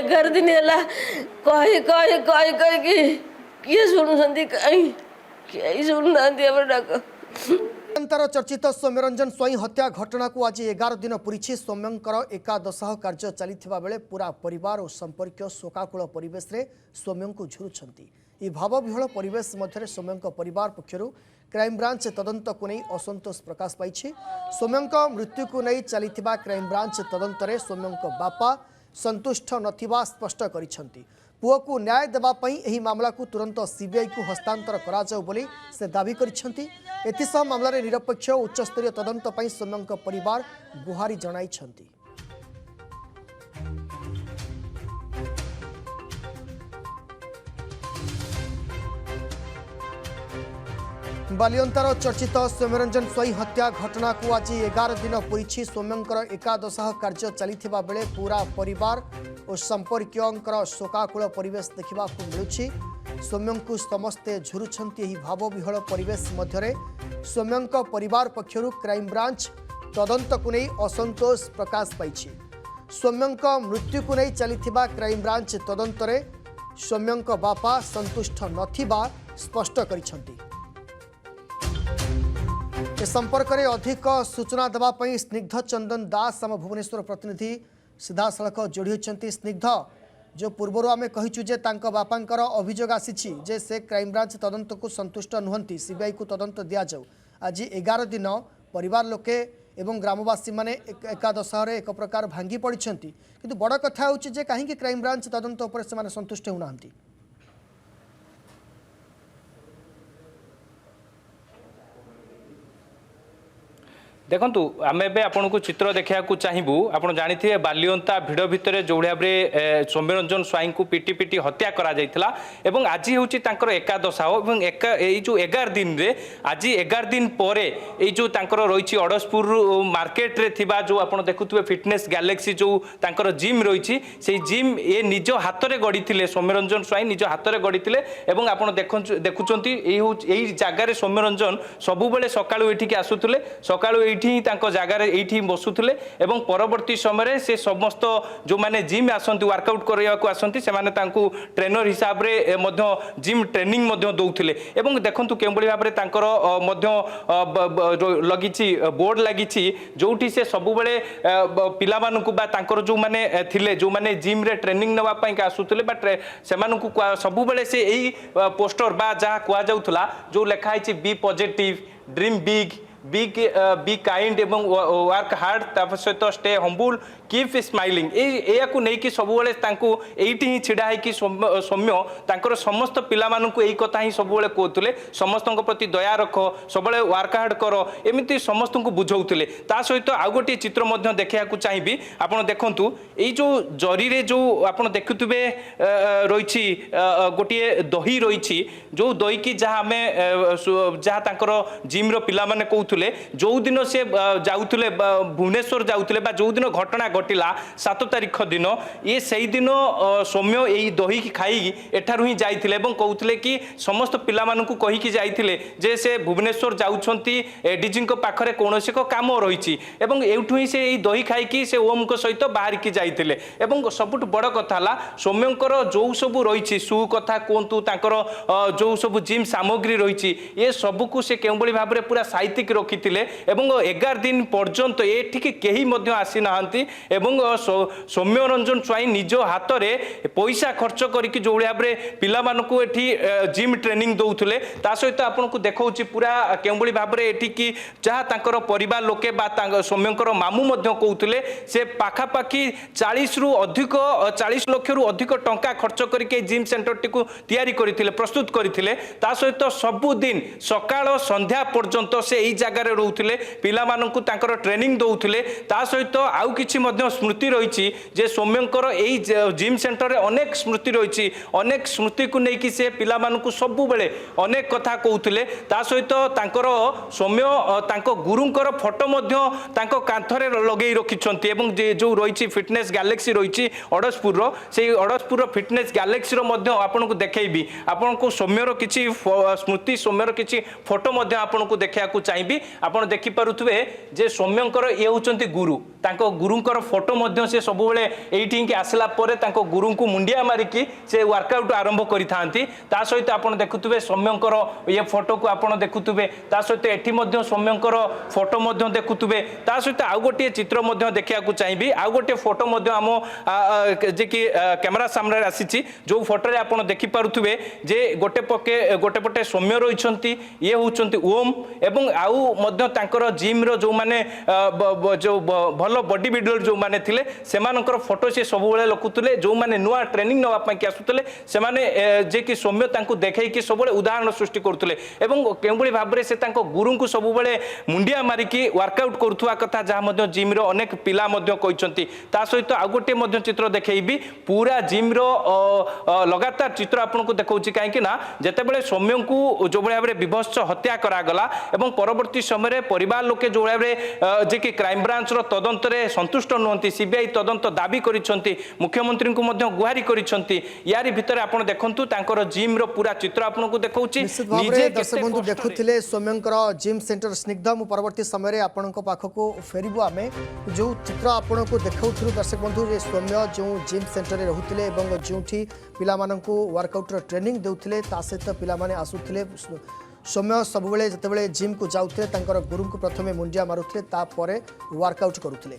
11 दिन है कही कही कही कही कि किए शुणुंट कहीं किए शुणुना डाक निरंतर चर्चित सौम्यरंजन स्वाई हत्या घटना को आज 11 दिन पूरी सौम्यंकर एकादश कार्य चलता बेले पूरा परिवार और संपर्क शोकाकूल परिवेश रे सौम्य को झुरुंट यह भावविहल परिवेश मध्य सौम्य परिवार पक्षर क्राइमब्रांच तदंत को नहीं असंतोष प्रकाश पाई। सौम्य मृत्यु को नहीं चलता क्राइमब्रांच तदंत सौम्य बापा संतुष्ट नथिबा स्पष्ट करिसेंती। पुओ को न्याय देवाई यह मामला को तुरंत सीबीआई को हस्तांतर कराଯାऊ बोली से दाबी करिसेंती। एथिसह मामलार निरपेक्ष उच्चस्तरीय तदंत पई सौम्यंक परिवार गुहारी जणाइछंती। बालियंतार चर्चित सौम्यरंजन स्वाई हत्या घटना को आज 11 दिन पूरी सौम्यंकर एकादश कार्य चलता बेले पूरा परिवार और संपर्क शोकाकूल परिवेश देखा मिलूँ। सौम्य को समस्ते झुरुंट यह भावविहल परिवेश मध्य सौम्यंक परिवार पक्षर क्राइमब्रांच तदंत को नहीं असंतोष प्रकाश पाई। सौम्यंक मृत्यु को नहीं चलता क्राइमब्रांच तदंत सौम्यंक बापा संतुष्ट नथिबा स्पष्ट करिसेंती। ए संपर्क में अधिक सूचना देवाई स्निग्ध चंदन दास आम भुवनेश्वर प्रतिनिधि सीधा सड़क जोड़ी होती। स्निग्ध जो पूर्वर आम कहीचु जे तांको बापांकर अभियोग आसी जे से क्राइमब्रांच तदंत को संतुष्ट नुहंती सीबीआई को तदंत दि जाऊ। आज 11 दिन परिवार लोके एवं ग्रामवासी माने एकादश एक प्रकार भांगी पड़ी किंतु बड़ कथा होची जे कहीं क्राइमब्रांच तदंत उपर से संतुष्ट होना। देखंतु आम एबे आपन को चित्र देखा चाहबू आपन जानिथिबे बालियंता भिड़ भितर जो भाव में सौम्यरंजन स्वाई को पिटी पिटी हत्या करा जायतिला एवं आज होची तांकर एकादश एवं जो 11 दिन रे आज 11 दिन पर जो तांकर रही अड़सपुर मार्केट रे थिबा जो आपन देखुथिबे फिटनेस गैलेक्सी जो तांकर जिम रही से जिम ये निज हाथ में गढ़ी सौम्यरंजन स्वाई निज हाथ में गढ़ी एवं आपन देखुचंती यही जगार सौम्यरंजन सबु बेले सकाळु एठिक आसुथिले सकाळु जगार ये बसुले और परवर्ती समय से समस्त जो मैंने जिम आसती वर्कआउट करने आसती से ट्रेनर हिसाब से जिम ट्रेनिंग दौले और देखूँ के भाव में लगी बोर्ड लगी जो से सब पिला जो मैंने थिले जो मैंने जिम रे ट्रेनिंग नापी आसुले सब से यही पोस्टर बा जहाँ कहुला जो लिखाई be positive dream big be kind एवं वर्क हार्ड सहित स्टे हम्बुल कीप स्माइलिंग या नहीं कि सब ये छिड़ा है सौम्य तांकर समस्त पिला यही कथा ही सब कहते समस्त प्रति दया रख सब वर्क हार्ड कर एमती समस्त को बुझाऊे ता सहित आउ गोटे चित्र देखा चाहिए आपड़ देखु ये जो जरी रे जो आप देखुवे रही गोटे दही रही जो दही की जहाँ आम जहाँ जिम पिला कहते जो दिन से जाऊले भुवनेश्वर जाऊले जो दिन घटना घटिला 7 तारीख दिन ये से दिन सौम्य यही दही खाई एठार ही जाइए कहते कि समस्त पिला कहीकि जाइए जे से भुवनेश्वर जाउछंती एडीजी पाखरे कौन एक काम रही एवं ही से यही दही खाई से ओम सहित बाहर की जाइए सबुठ बड़ कथा सौम्यंकर जो सब रही शू कथा कहतु जो सब जिम सामग्री रही ये सबको से के भाव में पूरा साइतिक रखी 11 दिन पर्यंत ये कहीं आसी ना सौम्यरंजन स्वाई निज हाथ में पैसा खर्च करके जो भाव में पिला जिम ट्रेनिंग दौले सहित आपको देखा पूरा के भाव में ये जहाँ परिवार लोके सौम्यंकर मामू कहते से पाखापाखि 40 रु अधिक 40 लाख रु अधिक टंका खर्च करके जिम सेंटर टी तैयारी करथिले प्रस्तुत करथिले सहित सबुदिन सकाळ संध्या पर्यंत से यही जगार रोते पिला ट्रेनिंग दौले सहित आउ कि स्मृति रही जे सौम्यंकर यही जिम सेंटर में अनेक स्मृति रही अनेक स्मृति को लेकिन से पिला सब बेले अनेक कथा कहते सहित सौम्य गुरुंकर फोटो कांथरे लगे रखिंट जो रही फिटनेस गैलेक्सी रही अड़सपुर से अड़सपुर फिटनेस गैलेक्सी आपको देखी आपको सौम्यर किसी स्मृति सौम्यर किसी फोटो आपको देखा चाहिए आपण देखि पारुथबे जे सौम्यंकर ये होचंती गुरु तांको गुरुंकर फोटो मध्य से सब बेले एठी के आसला परे तांको गुरु को मुंडिया मारिकी से वर्कआउट आरंभ करिथांती ता सहित आपण देखुथबे सौम्यंकर ये फोटो को आपण देखुथबे ता सहित एठी मध्य सौम्यंकर फोटो मध्य देखुथबे ता सहित आ गोटे चित्र मध्य देखिया को चाहिबी आ गोटे फोटो मध्य हम जे कि कैमरा सामने आसीची जो फोटो रे आपण देखि पारुथबे जे गोटे पटे सौम्य रहिसंती ये होचंती ओम एवं आउ मध्य तांकर जिम रो जो माने जो भलो बॉडी बिल्डर जो माने थिले सेमानकर फोटो से सब बेले लकुतले जो माने नुआ ट्रेनिंग नवा पई के आसुतले सेमाने जे कि सौम्य तांको देखै कि सब बेले उदाहरण सृष्टि करतले एवं केबुली भाबरे से तांको गुरु को सब बेले मुंडिया मारिकी वर्कआउट करथुवा कथा जहा मध्य जिम रो अनेक पिला मध्य कहिसंती ता सहित आ गोटे मध्य चित्र देखैबी पूरा जिम रो लगातार चित्र आपन को देखौची काहे कि ना जते बेले सौम्य को जो भाबरे विभत्स हत्या करा गला एवं परवर्ती समय रे परिवार लोके जो भाबरे जे कि क्राइम ब्रांच रो तदंत रे संतुष्ट नहंती सीबीआई तदंत दाबी करिसंती मुख्यमंत्री को मध्य गुहारी करिसंती यारी भितर आपण देखंतु तांकर जिम रो पूरा चित्र आपन को देखौची निजे दर्शक बंधु देखुथिले सौम्यंकर जिम सेंटर स्निग्ध मु परवर्ती समय रे आपण को पाखको फेरिबो आमे जो चित्र आपण को देखौथुरु दर्शक बंधु जे सौम्य जो जिम सेंटर रे रहुथिले एवं जोठी पिला माननकु वर्कआउट रो ट्रेनिंग देउथिले ता सहित पिला माने आसुथिले सौम्य सब बेले जते बेले जिम को जाउथिले तांकर गुरु को प्रथमे मुंडिया मारुथिले ता परे वर्कआउट करुथिले।